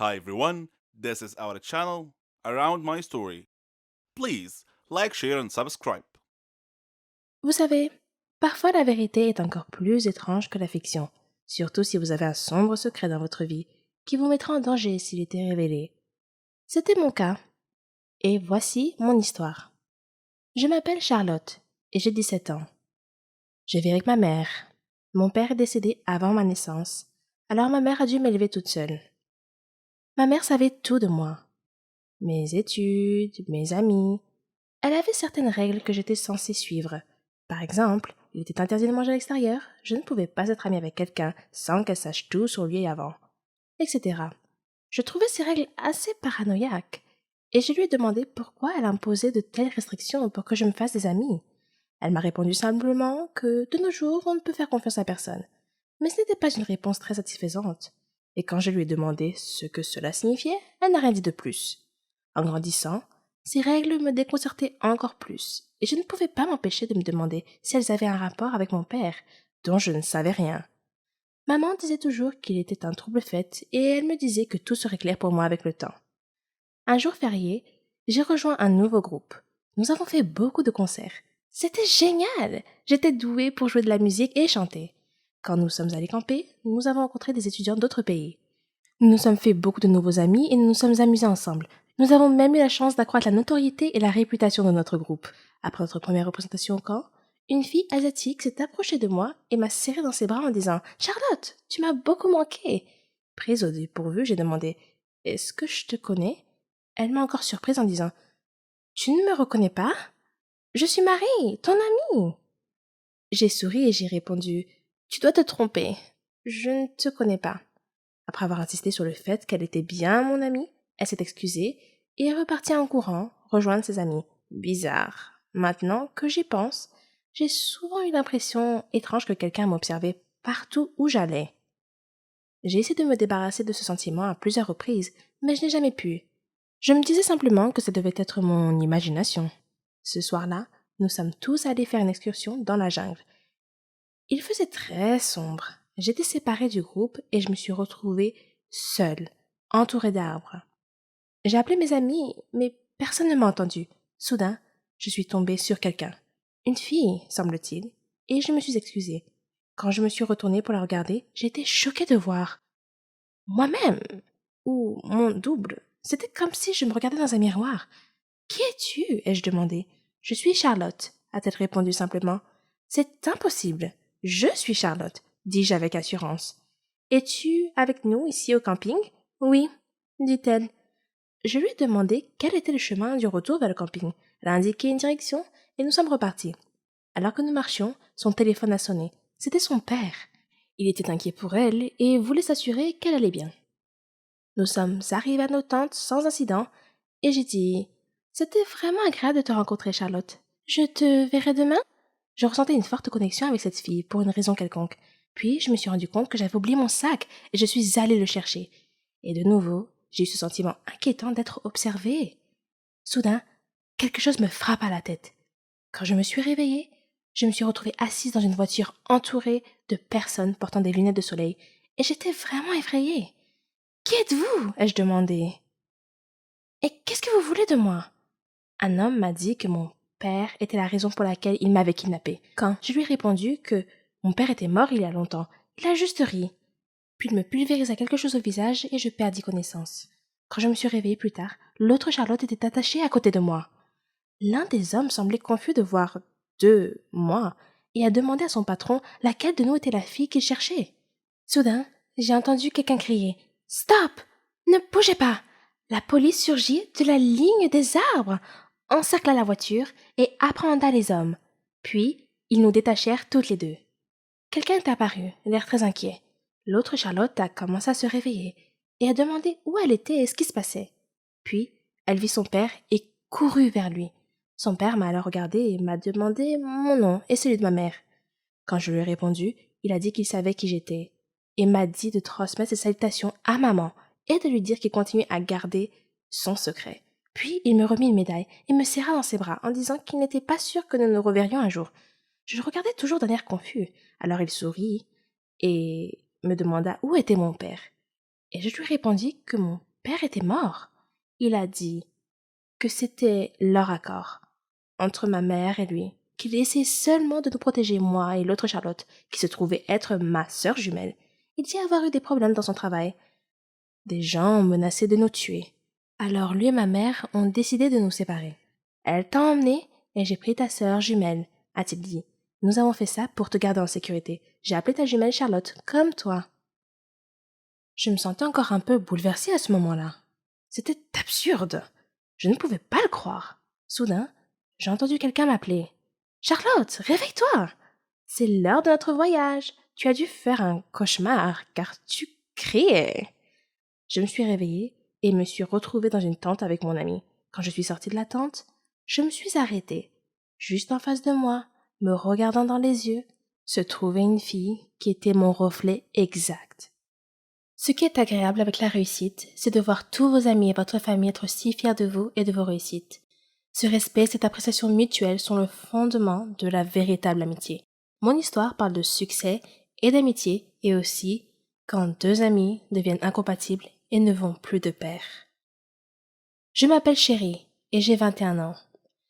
Hi everyone, this is our channel Around My Story. Please like, share and subscribe. Vous savez, parfois la vérité est encore plus étrange que la fiction, surtout si vous avez un sombre secret dans votre vie qui vous mettra en danger s'il était révélé. C'était mon cas, et voici mon histoire. Je m'appelle Charlotte, et j'ai 17 ans. Je vis avec ma mère. Mon père est décédé avant ma naissance, alors ma mère a dû m'élever toute seule. Ma mère savait tout de moi. Mes études, mes amis. Elle avait certaines règles que j'étais censée suivre. Par exemple, il était interdit de manger à l'extérieur, je ne pouvais pas être amie avec quelqu'un sans qu'elle sache tout sur lui avant, etc. Je trouvais ces règles assez paranoïaques, et je lui ai demandé pourquoi elle imposait de telles restrictions pour que je me fasse des amis. Elle m'a répondu simplement que de nos jours on ne peut faire confiance à personne. Mais ce n'était pas une réponse très satisfaisante. Et quand je lui ai demandé ce que cela signifiait, elle n'a rien dit de plus. En grandissant, ces règles me déconcertaient encore plus, et je ne pouvais pas m'empêcher de me demander si elles avaient un rapport avec mon père, dont je ne savais rien. Maman disait toujours qu'il était un trouble-fête, et elle me disait que tout serait clair pour moi avec le temps. Un jour férié, j'ai rejoint un nouveau groupe. Nous avons fait beaucoup de concerts. C'était génial! J'étais douée pour jouer de la musique et chanter. Quand nous sommes allés camper, nous avons rencontré des étudiants d'autres pays. Nous nous sommes fait beaucoup de nouveaux amis et nous nous sommes amusés ensemble. Nous avons même eu la chance d'accroître la notoriété et la réputation de notre groupe. Après notre première représentation au camp, une fille asiatique s'est approchée de moi et m'a serré dans ses bras en disant Charlotte, tu m'as beaucoup manqué. Prise au dépourvu, j'ai demandé Est-ce que je te connais? Elle m'a encore surprise en disant Tu ne me reconnais pas? Je suis Marie, ton amie. J'ai souri et j'ai répondu Tu dois te tromper. Je ne te connais pas. Après avoir insisté sur le fait qu'elle était bien mon amie, elle s'est excusée et est repartie en courant rejoindre ses amis. Bizarre. Maintenant que j'y pense, j'ai souvent eu l'impression étrange que quelqu'un m'observait partout où j'allais. J'ai essayé de me débarrasser de ce sentiment à plusieurs reprises, mais je n'ai jamais pu. Je me disais simplement que ça devait être mon imagination. Ce soir-là, nous sommes tous allés faire une excursion dans la jungle. Il faisait très sombre. J'étais séparée du groupe et je me suis retrouvée seule, entourée d'arbres. J'ai appelé mes amis, mais personne ne m'a entendu. Soudain, je suis tombée sur quelqu'un. Une fille, semble-t-il, et je me suis excusée. Quand je me suis retournée pour la regarder, j'ai été choquée de voir moi-même, ou mon double. C'était comme si je me regardais dans un miroir. Qui es-tu? Ai-je demandé. Je suis Charlotte, a-t-elle répondu simplement. C'est impossible. Je suis Charlotte, dis-je avec assurance. Es-tu avec nous ici au camping? Oui, dit-elle. Je lui ai demandé quel était le chemin du retour vers le camping. Elle a indiqué une direction et nous sommes repartis. Alors que nous marchions, son téléphone a sonné. C'était son père. Il était inquiet pour elle et voulait s'assurer qu'elle allait bien. Nous sommes arrivés à nos tentes sans incident et j'ai dit C'était vraiment agréable de te rencontrer, Charlotte. Je te verrai demain? Je ressentais une forte connexion avec cette fille pour une raison quelconque. Puis je me suis rendu compte que j'avais oublié mon sac et je suis allée le chercher. Et de nouveau, j'ai eu ce sentiment inquiétant d'être observée. Soudain, quelque chose me frappe à la tête. Quand je me suis réveillée, je me suis retrouvée assise dans une voiture entourée de personnes portant des lunettes de soleil et j'étais vraiment effrayée. Qui êtes-vous? Ai-je demandé. Et qu'est-ce que vous voulez de moi? Un homme m'a dit que mon père était la raison pour laquelle il m'avait kidnappée. Quand je lui ai répondu que mon père était mort il y a longtemps, il a juste ri. Puis il me pulvérisa quelque chose au visage et je perdis connaissance. Quand je me suis réveillée plus tard, l'autre Charlotte était attachée à côté de moi. L'un des hommes semblait confus de voir moi et a demandé à son patron laquelle de nous était la fille qu'il cherchait. Soudain, j'ai entendu quelqu'un crier Stop! Ne bougez pas! La police surgit de la ligne des arbres, encercla la voiture et apprehenda les hommes. Puis, ils nous détachèrent toutes les deux. Quelqu'un est apparu, l'air très inquiet. L'autre Charlotte a commencé à se réveiller et a demandé où elle était et ce qui se passait. Puis, elle vit son père et courut vers lui. Son père m'a alors regardé et m'a demandé mon nom et celui de ma mère. Quand je lui ai répondu, il a dit qu'il savait qui j'étais et m'a dit de transmettre ses salutations à maman et de lui dire qu'il continuait à garder son secret. Puis il me remit une médaille et me serra dans ses bras en disant qu'il n'était pas sûr que nous nous reverrions un jour. Je le regardais toujours d'un air confus. Alors il sourit et me demanda où était mon père. et je lui répondis que mon père était mort. Il a dit que c'était leur accord entre ma mère et lui, qu'il essayait seulement de nous protéger, moi et l'autre Charlotte, qui se trouvait être ma sœur jumelle. Il dit avoir eu des problèmes dans son travail. Des gens ont menacé de nous tuer. Alors lui et ma mère ont décidé de nous séparer. Elle t'a emmené et j'ai pris ta sœur jumelle, a-t-il dit. Nous avons fait ça pour te garder en sécurité. J'ai appelé ta jumelle Charlotte, comme toi. Je me sentais encore un peu bouleversée à ce moment-là. C'était absurde. Je ne pouvais pas le croire. Soudain, j'ai entendu quelqu'un m'appeler. Charlotte, réveille-toi! C'est l'heure de notre voyage. Tu as dû faire un cauchemar car tu criais. Je me suis réveillée et me suis retrouvée dans une tente avec mon ami. Quand je suis sortie de la tente, je me suis arrêtée. Juste en face de moi, me regardant dans les yeux, se trouvait une fille qui était mon reflet exact. Ce qui est agréable avec la réussite, c'est de voir tous vos amis et votre famille être si fiers de vous et de vos réussites. Ce respect et cette appréciation mutuelle sont le fondement de la véritable amitié. Mon histoire parle de succès et d'amitié et aussi quand deux amis deviennent incompatibles et ne vont plus de pair. Je m'appelle Chérie et j'ai 21 ans.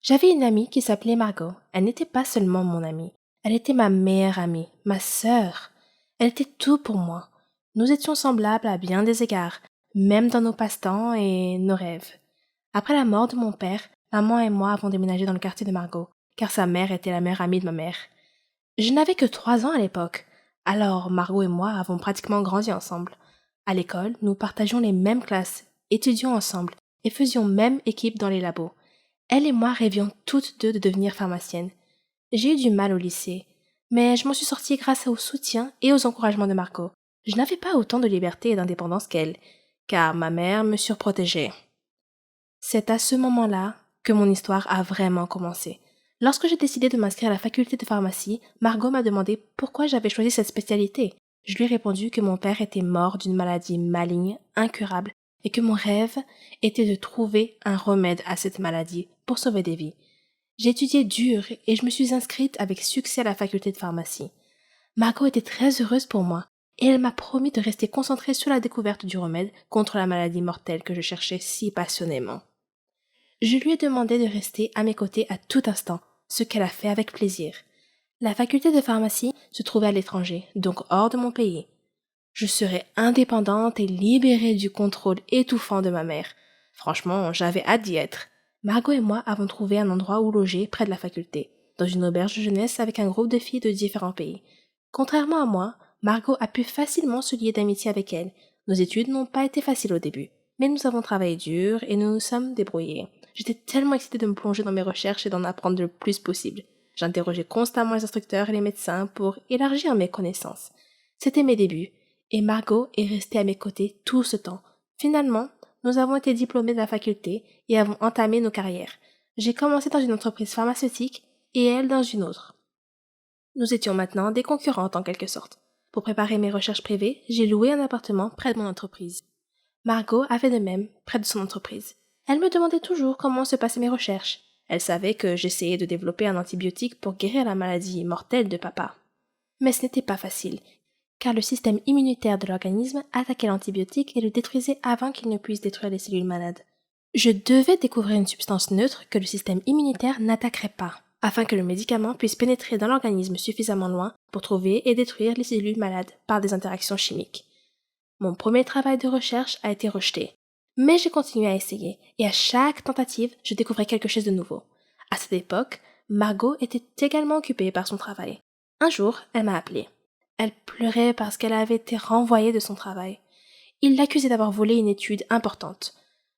J'avais une amie qui s'appelait Margot. Elle n'était pas seulement mon amie, elle était ma meilleure amie, ma sœur. Elle était tout pour moi. Nous étions semblables à bien des égards, même dans nos passe-temps et nos rêves. Après la mort de mon père, maman et moi avons déménagé dans le quartier de Margot, car sa mère était la meilleure amie de ma mère. Je n'avais que 3 ans à l'époque, alors Margot et moi avons pratiquement grandi ensemble. À l'école, nous partagions les mêmes classes, étudions ensemble et faisions même équipe dans les labos. Elle et moi rêvions toutes deux de devenir pharmaciennes. J'ai eu du mal au lycée, mais je m'en suis sortie grâce au soutien et aux encouragements de Margot. Je n'avais pas autant de liberté et d'indépendance qu'elle, car ma mère me surprotégeait. C'est à ce moment-là que mon histoire a vraiment commencé. Lorsque j'ai décidé de m'inscrire à la faculté de pharmacie, Margot m'a demandé pourquoi j'avais choisi cette spécialité. Je lui ai répondu que mon père était mort d'une maladie maligne, incurable, et que mon rêve était de trouver un remède à cette maladie pour sauver des vies. J'ai étudié dur et je me suis inscrite avec succès à la faculté de pharmacie. Margot était très heureuse pour moi et elle m'a promis de rester concentrée sur la découverte du remède contre la maladie mortelle que je cherchais si passionnément. Je lui ai demandé de rester à mes côtés à tout instant, ce qu'elle a fait avec plaisir. La faculté de pharmacie se trouvait à l'étranger, donc hors de mon pays. Je serais indépendante et libérée du contrôle étouffant de ma mère. Franchement, j'avais hâte d'y être. Margot et moi avons trouvé un endroit où loger près de la faculté, dans une auberge de jeunesse avec un groupe de filles de différents pays. Contrairement à moi, Margot a pu facilement se lier d'amitié avec elle. Nos études n'ont pas été faciles au début, mais nous avons travaillé dur et nous nous sommes débrouillés. J'étais tellement excitée de me plonger dans mes recherches et d'en apprendre le plus possible. J'interrogeais constamment les instructeurs et les médecins pour élargir mes connaissances. C'était mes débuts, et Margot est restée à mes côtés tout ce temps. Finalement, nous avons été diplômés de la faculté et avons entamé nos carrières. J'ai commencé dans une entreprise pharmaceutique et elle dans une autre. Nous étions maintenant des concurrentes en quelque sorte. Pour préparer mes recherches privées, j'ai loué un appartement près de mon entreprise. Margot a fait de même près de son entreprise. Elle me demandait toujours comment se passaient mes recherches. Elle savait que j'essayais de développer un antibiotique pour guérir la maladie mortelle de papa. Mais ce n'était pas facile, car le système immunitaire de l'organisme attaquait l'antibiotique et le détruisait avant qu'il ne puisse détruire les cellules malades. Je devais découvrir une substance neutre que le système immunitaire n'attaquerait pas, afin que le médicament puisse pénétrer dans l'organisme suffisamment loin pour trouver et détruire les cellules malades par des interactions chimiques. Mon premier travail de recherche a été rejeté, mais j'ai continué à essayer, et à chaque tentative, je découvrais quelque chose de nouveau. À cette époque, Margot était également occupée par son travail. Un jour, elle m'a appelée. Elle pleurait parce qu'elle avait été renvoyée de son travail. Il l'accusait d'avoir volé une étude importante.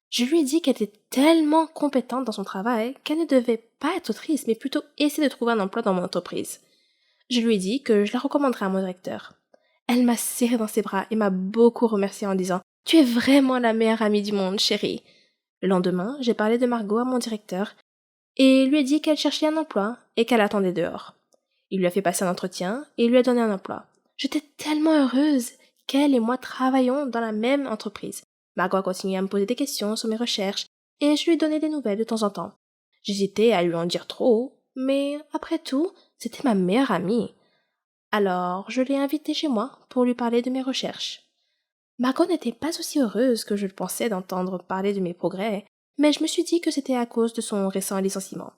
Je lui ai dit qu'elle était tellement compétente dans son travail qu'elle ne devait pas être triste, mais plutôt essayer de trouver un emploi dans mon entreprise. Je lui ai dit que je la recommanderais à mon directeur. Elle m'a serré dans ses bras et m'a beaucoup remercié en disant « Tu es vraiment la meilleure amie du monde, chérie !» Le lendemain, j'ai parlé de Margot à mon directeur et lui ai dit qu'elle cherchait un emploi et qu'elle attendait dehors. Il lui a fait passer un entretien et lui a donné un emploi. J'étais tellement heureuse qu'elle et moi travaillions dans la même entreprise. Margot a continué à me poser des questions sur mes recherches et je lui ai donné des nouvelles de temps en temps. J'hésitais à lui en dire trop, mais après tout, c'était ma meilleure amie. Alors, je l'ai invitée chez moi pour lui parler de mes recherches. Margot n'était pas aussi heureuse que je le pensais d'entendre parler de mes progrès, mais je me suis dit que c'était à cause de son récent licenciement.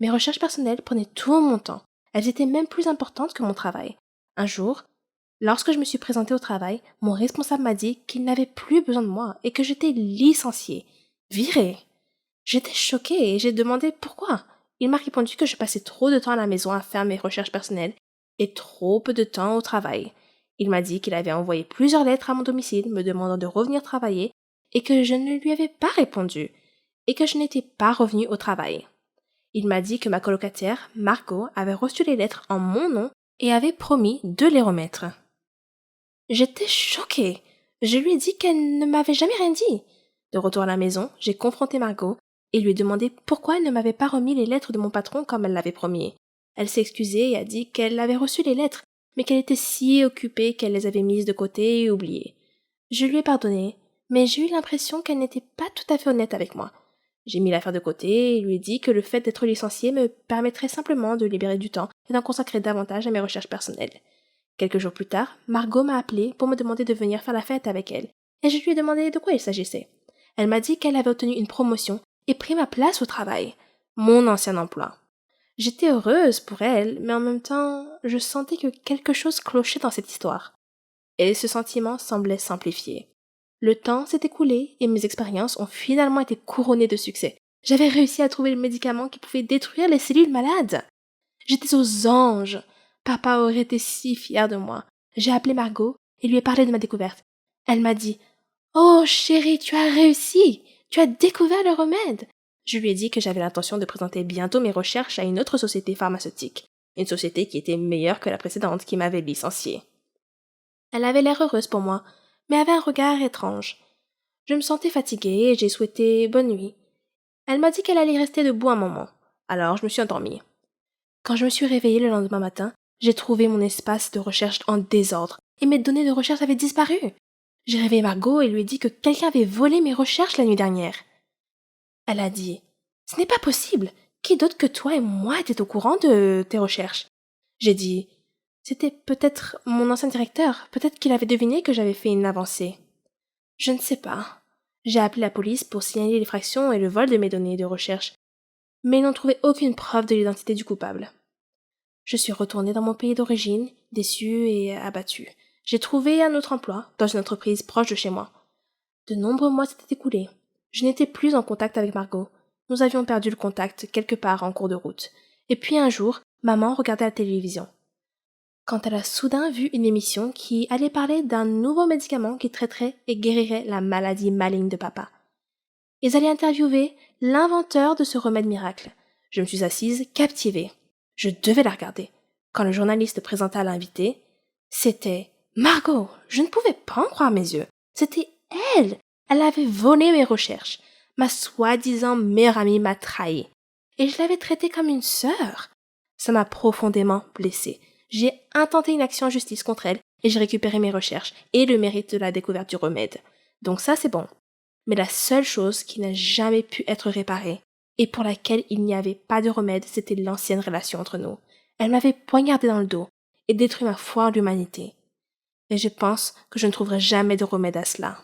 Mes recherches personnelles prenaient tout mon temps. Elles étaient même plus importantes que mon travail. Un jour, lorsque je me suis présentée au travail, mon responsable m'a dit qu'il n'avait plus besoin de moi et que j'étais licenciée, virée. J'étais choquée et j'ai demandé pourquoi. Il m'a répondu que je passais trop de temps à la maison à faire mes recherches personnelles et trop peu de temps au travail. Il m'a dit qu'il avait envoyé plusieurs lettres à mon domicile me demandant de revenir travailler et que je ne lui avais pas répondu et que je n'étais pas revenue au travail. Il m'a dit que ma colocataire, Margot, avait reçu les lettres en mon nom et avait promis de les remettre. J'étais choquée. Je lui ai dit qu'elle ne m'avait jamais rien dit. De retour à la maison, j'ai confronté Margot et lui ai demandé pourquoi elle ne m'avait pas remis les lettres de mon patron comme elle l'avait promis. Elle s'est excusée et a dit qu'elle avait reçu les lettres, mais qu'elle était si occupée qu'elle les avait mises de côté et oubliées. Je lui ai pardonné, mais j'ai eu l'impression qu'elle n'était pas tout à fait honnête avec moi. J'ai mis l'affaire de côté et lui ai dit que le fait d'être licenciée me permettrait simplement de libérer du temps et d'en consacrer davantage à mes recherches personnelles. Quelques jours plus tard, Margot m'a appelé pour me demander de venir faire la fête avec elle, et je lui ai demandé de quoi il s'agissait. Elle m'a dit qu'elle avait obtenu une promotion et pris ma place au travail, mon ancien emploi. J'étais heureuse pour elle, mais en même temps, je sentais que quelque chose clochait dans cette histoire. Et ce sentiment semblait s'amplifier. Le temps s'est écoulé et mes expériences ont finalement été couronnées de succès. J'avais réussi à trouver le médicament qui pouvait détruire les cellules malades. J'étais aux anges. Papa aurait été si fier de moi. J'ai appelé Margot et lui ai parlé de ma découverte. Elle m'a dit: Oh chérie, tu as réussi. Tu as découvert le remède. Je lui ai dit que j'avais l'intention de présenter bientôt mes recherches à une autre société pharmaceutique. Une société qui était meilleure que la précédente qui m'avait licenciée. Elle avait l'air heureuse pour moi, mais avait un regard étrange. Je me sentais fatiguée et j'ai souhaité bonne nuit. Elle m'a dit qu'elle allait rester debout un moment. Alors je me suis endormie. Quand je me suis réveillée le lendemain matin, j'ai trouvé mon espace de recherche en désordre et mes données de recherche avaient disparu. J'ai réveillé Margot et lui ai dit que quelqu'un avait volé mes recherches la nuit dernière. Elle a dit: Ce n'est pas possible. Qui d'autre que toi et moi était au courant de tes recherches? J'ai dit: C'était peut-être mon ancien directeur. Peut-être qu'il avait deviné que j'avais fait une avancée. Je ne sais pas. J'ai appelé la police pour signaler l'effraction et le vol de mes données de recherche, mais ils n'ont trouvé aucune preuve de l'identité du coupable. Je suis retournée dans mon pays d'origine, déçue et abattue. J'ai trouvé un autre emploi, dans une entreprise proche de chez moi. De nombreux mois s'étaient écoulés. Je n'étais plus en contact avec Margot. Nous avions perdu le contact quelque part en cours de route. Et puis un jour, maman regardait la télévision. Quand elle a soudain vu une émission qui allait parler d'un nouveau médicament qui traiterait et guérirait la maladie maligne de papa. Ils allaient interviewer l'inventeur de ce remède miracle. Je me suis assise, captivée. Je devais la regarder. Quand le journaliste présenta l'invité, c'était Margot. Je ne pouvais pas en croire mes yeux. C'était elle. Elle avait volé mes recherches. Ma soi-disant meilleure amie m'a trahie. Et je l'avais traitée comme une sœur. Ça m'a profondément blessée. J'ai intenté une action en justice contre elle et j'ai récupéré mes recherches et le mérite de la découverte du remède. Donc ça, c'est bon. Mais la seule chose qui n'a jamais pu être réparée et pour laquelle il n'y avait pas de remède, c'était l'ancienne relation entre nous. Elle m'avait poignardé dans le dos et détruit ma foi en l'humanité. Et je pense que je ne trouverai jamais de remède à cela.